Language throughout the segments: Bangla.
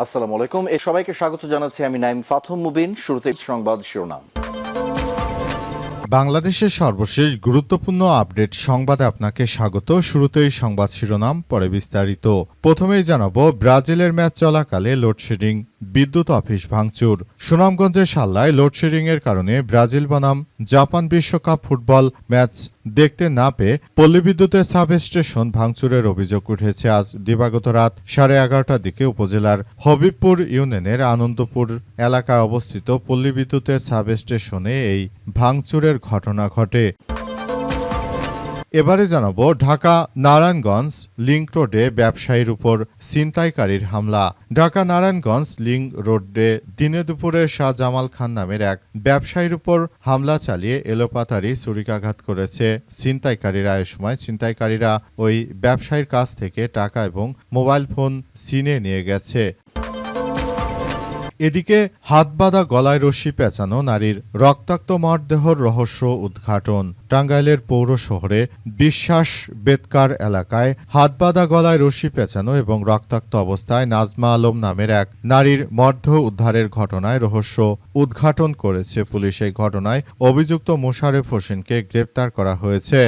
আসসালামু আলাইকুম। সবাইকে স্বাগত জানাচ্ছি আমি নাইম ফাথম মুবিন। শুরুতে সংবাদ শিরোনাম। বাংলাদেশের সর্বশেষ গুরুত্বপূর্ণ আপডেট সংবাদে আপনাকে স্বাগত। শুরুতেই সংবাদ শিরোনাম, পরে বিস্তারিত। প্রথমেই জানাবো, ব্রাজিলের ম্যাচ চলাকালে লোডশেডিং, বিদ্যুৎ অফিস ভাঙচুর। সুনামগঞ্জের সাল্লায় লোডশেডিংয়ের কারণে ব্রাজিল বনাম জাপান বিশ্বকাপ ফুটবল ম্যাচ দেখতে না পেয়ে পল্লী বিদ্যুতের সাব স্টেশন ভাঙচুরের অভিযোগ উঠেছে। আজ দিবাগত রাত 11:30টার দিকে উপজেলার হবিবপুর ইউনিয়নের আনন্দপুর এলাকায় অবস্থিত পল্লী বিদ্যুতের সাব স্টেশনে এই ভাঙচুরের ঘটনা ঘটে। এবারে জানাবো, ঢাকা নারায়ণগঞ্জ লিংক রোডে ব্যবসায়ীর উপর ছিনতাইকারীর হামলা। ঢাকা নারায়ণগঞ্জ লিংক রোডে দিনে দুপুরে শাহ জামাল খান নামের এক ব্যবসায়ীর উপর হামলা চালিয়ে এলোপাতাড়ি ছুরিকাঘাত করেছে ছিনতাইকারীরা। এ সময় ছিনতাইকারীরা ওই ব্যবসায়ীর কাছ থেকে টাকা এবং মোবাইল ফোন ছিনিয়ে নিয়ে গেছে। এদিকে হাত বাঁধা গলায় রশি পেঁচানো নারীর রক্তাক্ত মরদেহর রহস্য উদ্ঘাটন। টাঙ্গাইলের পৌর শহরে বিশ্বাস বেতকার এলাকায় হাত বাঁধা গলায় রশি পেঁচানো এবং রক্তাক্ত অবস্থায় নাজমা আলম নামের এক নারীর মরদেহ উদ্ধারের ঘটনায় রহস্য উদ্ঘাটন করেছে পুলিশ। এই ঘটনায় অভিযুক্ত মোশারেফ হোসেনকে গ্রেপ্তার করা হয়েছে।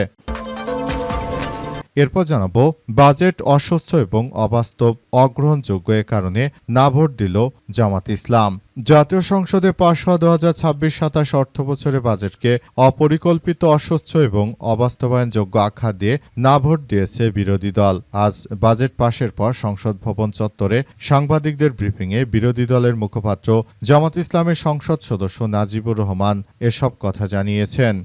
এরপর জানাবো, বাজেট অস্বচ্ছ এবং অবাস্তব, অগ্রহণযোগ্য, এ কারণে না ভোট দিল জামাত ইসলাম। জাতীয় সংসদে পাশ হওয়া 2026-27 অর্থবছরের বাজেটকে অপরিকল্পিত, অস্বচ্ছ এবং অবাস্তবায়নযোগ্য আখ্যা দিয়ে না ভোট দিয়েছে বিরোধী দল। আজ বাজেট পাশের পর সংসদ ভবন চত্বরে সাংবাদিকদের ব্রিফিংয়ে বিরোধী দলের মুখপাত্র জামাত ইসলামের সংসদ সদস্য নাজিবুর রহমান এসব কথা জানিয়েছেন।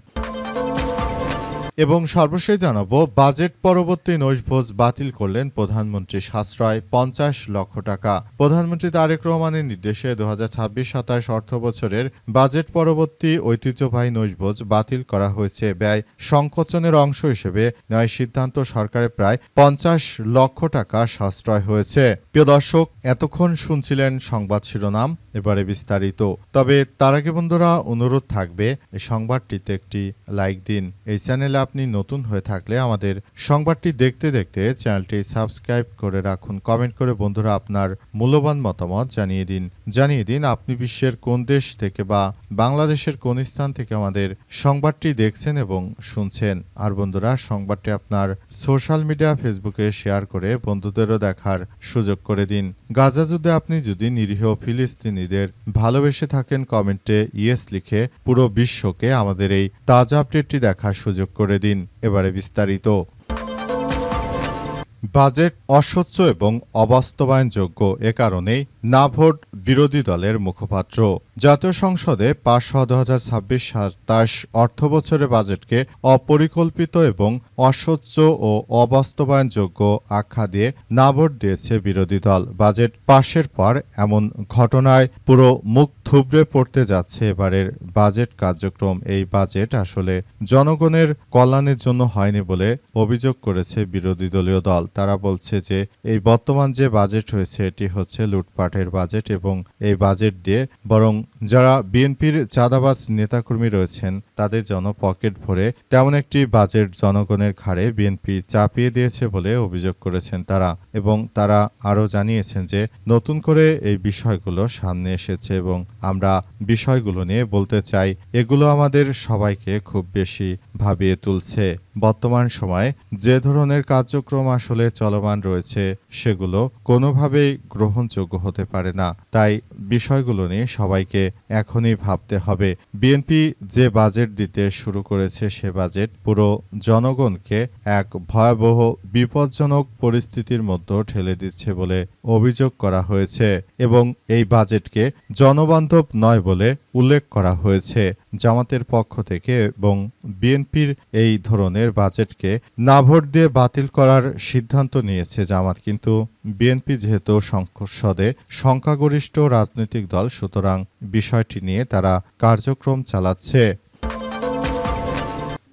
এবং সর্বশেষ জানাবো, বাজেট পরবর্তী নৈশভোজ বাতিল করলেন প্রধানমন্ত্রী, সাশ্রয় 50 লক্ষ টাকা। প্রধানমন্ত্রী তারেক রহমানের নির্দেশে 2026-27 অর্থবছরের বাজেট পরবর্তী ঐতিহ্যবাহী নৈশভোজ বাতিল করা হয়েছে। ব্যয় সংকোচনের অংশ হিসেবে নেওয়া সিদ্ধান্ত সরকারের প্রায় 50 লক্ষ টাকা সাশ্রয় হয়েছে। প্রিয় দর্শক, এতক্ষণ শুনছিলেন সংবাদ শিরোনাম, এবারে বিস্তারিত। তবে তার আগে বন্ধুরা, অনুরোধ থাকবে এই সংবাদটিতে একটি লাইক দিন। এই চ্যানেলে আপনি নতুন হয়ে থাকলে আমাদের সংবাদটি দেখতে দেখতে চ্যানেলটি সাবস্ক্রাইব করে রাখুন। কমেন্ট করে বন্ধুরা আপনার মূল্যবান মতামত জানিয়ে দিন আপনি বিশ্বের কোন দেশ থেকে বা বাংলাদেশের কোন স্থান থেকে আমাদের সংবাদটি দেখছেন এবং শুনছেন। আর বন্ধুরা, সংবাদটি আপনার সোশ্যাল মিডিয়া ফেসবুকে শেয়ার করে বন্ধুদেরও দেখার সুযোগ করে দিন। গাজা যুদ্ধে আপনি যদি নিরীহ ফিলিস্তিনিদের ভালোবেসে থাকেন, কমেন্টে ইয়েস লিখে পুরো বিশ্বকে আমাদের এই তাজা আপডেটটি দেখার সুযোগ করে দিন। এবারে বিস্তারিত। বাজেট অস্বচ্ছ এবং অবাস্তবায়নযোগ্য, এ কারণেই না ভোট বিরোধী দলের মুখপাত্র। জাতীয় সংসদে পাশ হওয়া 2026-27 অর্থবছরের বাজেটকে অপরিকল্পিত এবং অস্বচ্ছ ও অবাস্তবায়নযোগ্য আখ্যা দিয়ে না ভোট দিয়েছে বিরোধী দল। বাজেট পাশের পর এমন ঘটনায় পুরো মুখ থুবড়ে পড়তে যাচ্ছে এবারের বাজেট কার্যক্রম। এই বাজেট আসলে জনগণের কল্যাণের জন্য হয়নি বলে অভিযোগ করেছে বিরোধী দলীয় দল। তারা বলছে যে এই বর্তমান যে বাজেট হয়েছে এটি হচ্ছে লুটপাটের বাজেট এবং এই বাজেট দিয়ে বরং যারা বিএনপির চাঁদাবাজ নেতাকর্মী রয়েছেন তাদের জন্য পকেট ভরে তেমন একটি বাজেট জনগণের ঘাড়ে বিএনপি চাপিয়ে দিয়েছে বলে অভিযোগ করেছেন তারা। এবং তারা আরও জানিয়েছেন যে নতুন করে এই বিষয়গুলো সামনে এসেছে এবং আমরা বিষয়গুলো নিয়ে বলতে চাই, এগুলো আমাদের সবাইকে খুব বেশি ভাবিয়ে তুলছে। বর্তমান সময়ে যে ধরনের কার্যক্রম আসলে চলমান রয়েছে সেগুলো কোনোভাবেই গ্রহণযোগ্য হতে পারে না। তাই বিষয়গুলো নিয়ে সবাইকে এখনই ভাবতে হবে। বিএনপি যে বাজেট দিতে শুরু করেছে সে বাজেট পুরো জনগণকে এক ভয়াবহ বিপজ্জনক পরিস্থিতির মধ্যে ঠেলে দিচ্ছে বলে অভিযোগ করা হয়েছে এবং এই বাজেটকে জনবান্ধব নয় বলে উল্লেখ করা হয়েছে জামাতের পক্ষ থেকে। এবং বিএনপির এই ধরনের বাজেটকে না ভোট দিয়ে বাতিল করার সিদ্ধান্ত নিয়েছে জামাত, কিন্তু বিএনপি যেহেতু সংসদে সংখ্যাগরিষ্ঠ রাজনৈতিক দল, সুতরাং বিষয়টি নিয়ে তারা কার্যক্রম চালাচ্ছে।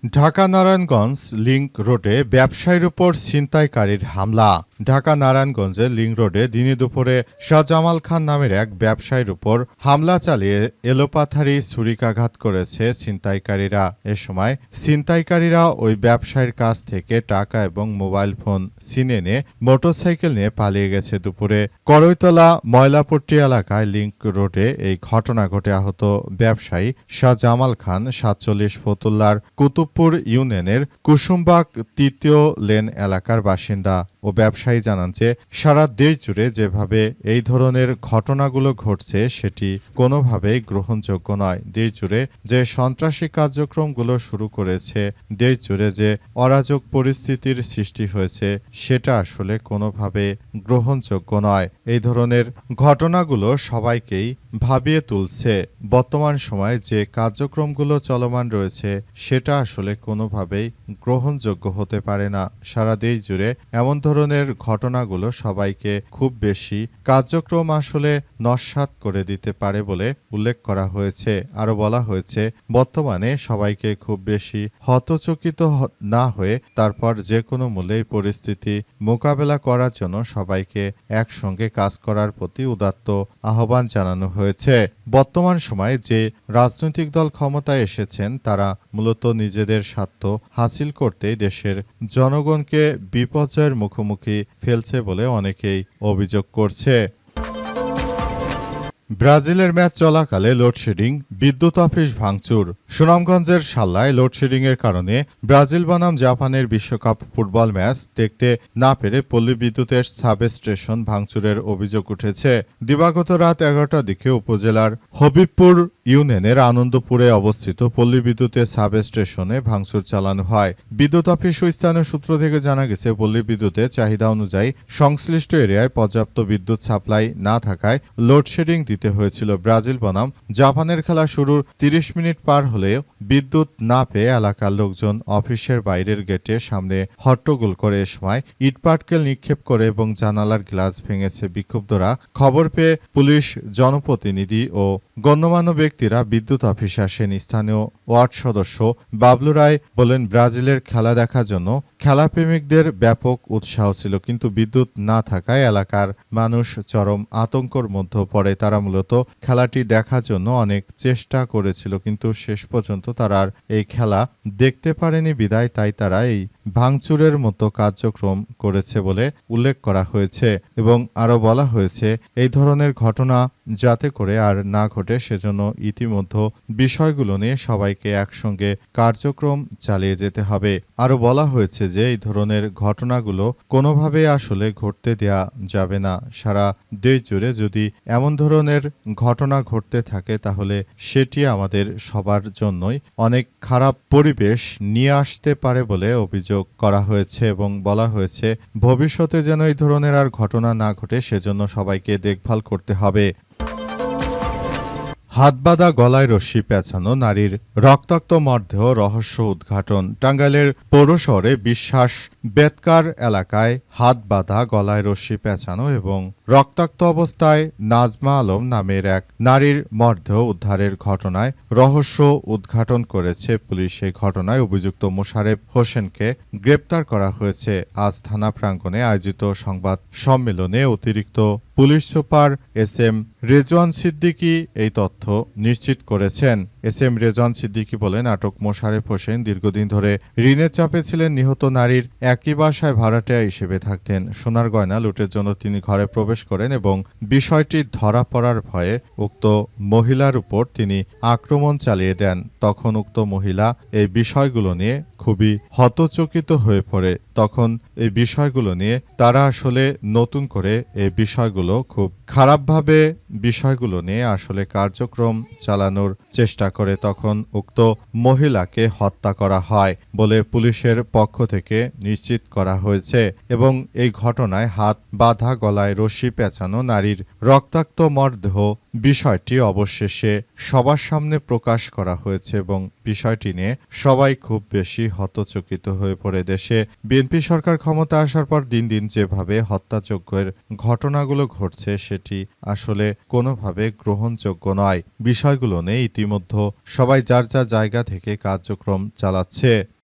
ঢাকা নারায়ণগঞ্জ লিংক রোডে ব্যবসায়ীর উপর ছিনতাইকারীর হামলা। ঢাকা নারায়ণগঞ্জের লিংক রোডে দিনে দুপুরে শাহজামাল খান নামের এক ব্যবসায়ীর উপর হামলা চালিয়ে এলোপাথারি ছুরিকাঘাত করেছে ছিনতাইকারীরা। এ সময় ছিনতাইকারীরা ওই ব্যবসায়ীর কাছ থেকে টাকা এবং মোবাইল ফোন ছিনে নিয়ে মোটরসাইকেল নিয়ে পালিয়ে গেছে। দুপুরে করইতলা ময়লাপট্টি এলাকায় লিংক রোডে এই ঘটনা ঘটে। আহত ব্যবসায়ী শাহজামাল খান ৪৭ ফতুল্লার কুতুবপুর ইউনিয়নের কুসুমবাগ ৩য় লেন এলাকার বাসিন্দা ও ব্যবসায়ী জানান যে সারা দেশ জুড়ে যেভাবে এই ধরনের ঘটনাগুলো ঘটছে সেটি কোনোভাবেই গ্রহণযোগ্য নয়। দেশ জুড়ে যে সন্ত্রাসী কার্যক্রমগুলো শুরু করেছে, দেশ জুড়ে যে অরাজক পরিস্থিতির সৃষ্টি হয়েছে সেটা আসলে কোনোভাবে গ্রহণযোগ্য নয়। এই ধরনের ঘটনাগুলো সবাইকেই ভাবিয়ে তুলছে। বর্তমান সময়ে যে কার্যক্রমগুলো চলমান রয়েছে সেটা আসলে কোনোভাবেই গ্রহণযোগ্য হতে পারে না। সারা দেশ জুড়ে এমন ধরনের ঘটনাগুলো সবাইকে খুব বেশি কার্যক্রম আসলে নস্যাৎ করে দিতে পারে বলে উল্লেখ করা হয়েছে। আরও বলা হয়েছে বর্তমানে সবাইকে খুব বেশি হতচকিত না হয়ে তারপর যে কোনো মূল্যে পরিস্থিতি মোকাবেলা করার জন্য সবাইকে একসঙ্গে কাজ করার প্রতি উদাত্ত আহ্বান জানানো হয়েছে। বর্তমান সময়ে যে রাজনৈতিক দল ক্ষমতায় এসেছেন তারা মূলত নিজেদের স্বার্থ হাসিল করতেই দেশের জনগণকে বিপর্যয়ের মুখোমুখি ফেলছে বলে অনেকেই অভিযোগ করছে। ব্রাজিলের ম্যাচ চলাকালে লোডশেডিং, বিদ্যুৎ অফিস ভাঙচুর। সুনামগঞ্জের সাল্লায় লোডশেডিংয়ের কারণে ব্রাজিল বনাম জাপানের বিশ্বকাপ ফুটবল ম্যাচ দেখতে না পেরে পল্লী বিদ্যুতের সাব স্টেশন ভাঙচুরের অভিযোগ উঠেছে। দিবাগত রাত ১১টার দিকে উপজেলার হবিবপুর ইউনিয়নের আনন্দপুরে অবস্থিত পল্লী বিদ্যুতের সাব স্টেশনে ভাঙচুর চালানো হয়। বিদ্যুৎ অফিস ও স্থানীয় সূত্র থেকে জানা গেছে পল্লী বিদ্যুতের চাহিদা অনুযায়ী সংশ্লিষ্ট এরিয়ায় পর্যাপ্ত বিদ্যুৎ সাপ্লাই না থাকায় লোডশেডিং দিতে হয়েছিল। ব্রাজিল বনাম জাপানের খেলা শুরুর ৩০ মিনিট পার হলেও বিদ্যুৎ না পেয়ে এলাকার লোকজন অফিসের বাইরের গেটের সামনে হট্টগোল করে। এ সময় ইটপাটকেল নিক্ষেপ করে এবং জানালার গ্লাস ভেঙেছে বিক্ষুব্ধরা। খবর পেয়ে পুলিশ, জনপ্রতিনিধি ও গণ্যমান্য ব্যক্তিরা বিদ্যুৎ অফিসে আসেন। স্থানীয় ওয়ার্ড সদস্য বাবলু রায় বলেন, ব্রাজিলের খেলা দেখার জন্য খেলাপ্রেমিকদের ব্যাপক উৎসাহ ছিল, কিন্তু বিদ্যুৎ না থাকায় এলাকার মানুষ চরম আতঙ্কর মধ্যে পড়ে। তারা মূলত খেলাটি দেখার জন্য অনেক চেষ্টা করেছিল, কিন্তু শেষ পর্যন্ত তারা আর এই খেলা দেখতে পারেনি বিদায় তাই তারা এই ভাঙচুরের মতো কার্যক্রম করেছে বলে উল্লেখ করা হয়েছে। এবং আরও বলা হয়েছে এই ধরনের ঘটনা যাতে করে আর না ঘটে সেজন্য ইতিমধ্যে বিষয়গুলো নিয়ে সবাইকে একসঙ্গে কার্যক্রম চালিয়ে যেতে হবে। আরও বলা হয়েছে যে এই ধরনের ঘটনাগুলো কোনোভাবে আসলে ঘটতে দেয়া যাবে না। সারা দেশ জুড়ে যদি এমন ধরনের ঘটনা ঘটতে থাকে তাহলে সেটি আমাদের সবার জন্যই অনেক খারাপ পরিবেশ নিয়ে আসতে পারে বলে অভিযোগ করা হয়েছে এবং বলা হয়েছে ভবিষ্যতে যেন এই ধরনের আর ঘটনা না ঘটে সেজন্য সবাইকে দেখভাল করতে হবে। হাতবাঁধা গলায় রশ্মি পেঁচানো নারীর রক্তাক্ত মরদেহ রহস্য উদ্ঘাটন। টাঙ্গাইলের পৌর শহরে বিশ্বাস বেতকার এলাকায় হাতবাঁধা গলায় রশ্মি পেঁচানো এবং রক্তাক্ত অবস্থায় নাজমা আলম নামের এক নারীর মরদেহ উদ্ধারের ঘটনায় রহস্য উদ্ঘাটন করেছে পুলিশ। এই ঘটনায় অভিযুক্ত মোশারেফ হোসেনকে গ্রেপ্তার করা হয়েছে। আজ থানা প্রাঙ্গণে আয়োজিত সংবাদ সম্মেলনে অতিরিক্ত police super SM. Rezwan Siddiqui এই তথ্য নিশ্চিত করেছেন। এস.এম. রেজওয়ান সিদ্দিকী বলেন, আটক মোশারেফ হোসেন দীর্ঘদিন ধরে ঋণের চাপে ছিলেন। নিহত নারীর একই বাসায় ভাড়াটিয়া হিসেবে থাকতেন। সোনার গয়না লুটের জন্য তিনি ঘরে প্রবেশ করেন এবং বিষয়টি ধরা পড়ার ভয়ে উক্ত মহিলার উপর তিনি আক্রমণ চালিয়ে দেন। তখন উক্ত মহিলা এই বিষয়গুলো নিয়ে খুবই হতচকিত হয়ে পড়ে। তখন এই বিষয়গুলো নিয়ে তারা আসলে নতুন করে এই বিষয়গুলো খুব খারাপভাবে বিষয়গুলো নিয়ে আসলে কার্যক্রম চালানোর চেষ্টা করে। তখন উক্ত মহিলাকে হত্যা করা হয় বলে পুলিশের পক্ষ থেকে নিশ্চিত করা হয়েছে এবং এই ঘটনায় হাত বাঁধা গলায় রশ্মি পেঁচানো নারীর রক্তাক্ত মরদেহ বিষয়টি অবশেষে সবার সামনে প্রকাশ করা হয়েছে এবং বিষয়টি নিয়ে সবাই খুব বেশি হতচকিত হয়ে পড়ে। দেশে বিএনপি সরকার ক্ষমতা আসার পর দিন দিন যেভাবে হত্যাযজ্ঞের ঘটনাগুলো ঘটছে সেটি আসলে কোনোভাবে গ্রহণযোগ্য নয়। বিষয়গুলো নিয়ে ইতিমধ্যে সবাই যার যার জায়গা থেকে কার্যক্রম চালাচ্ছে।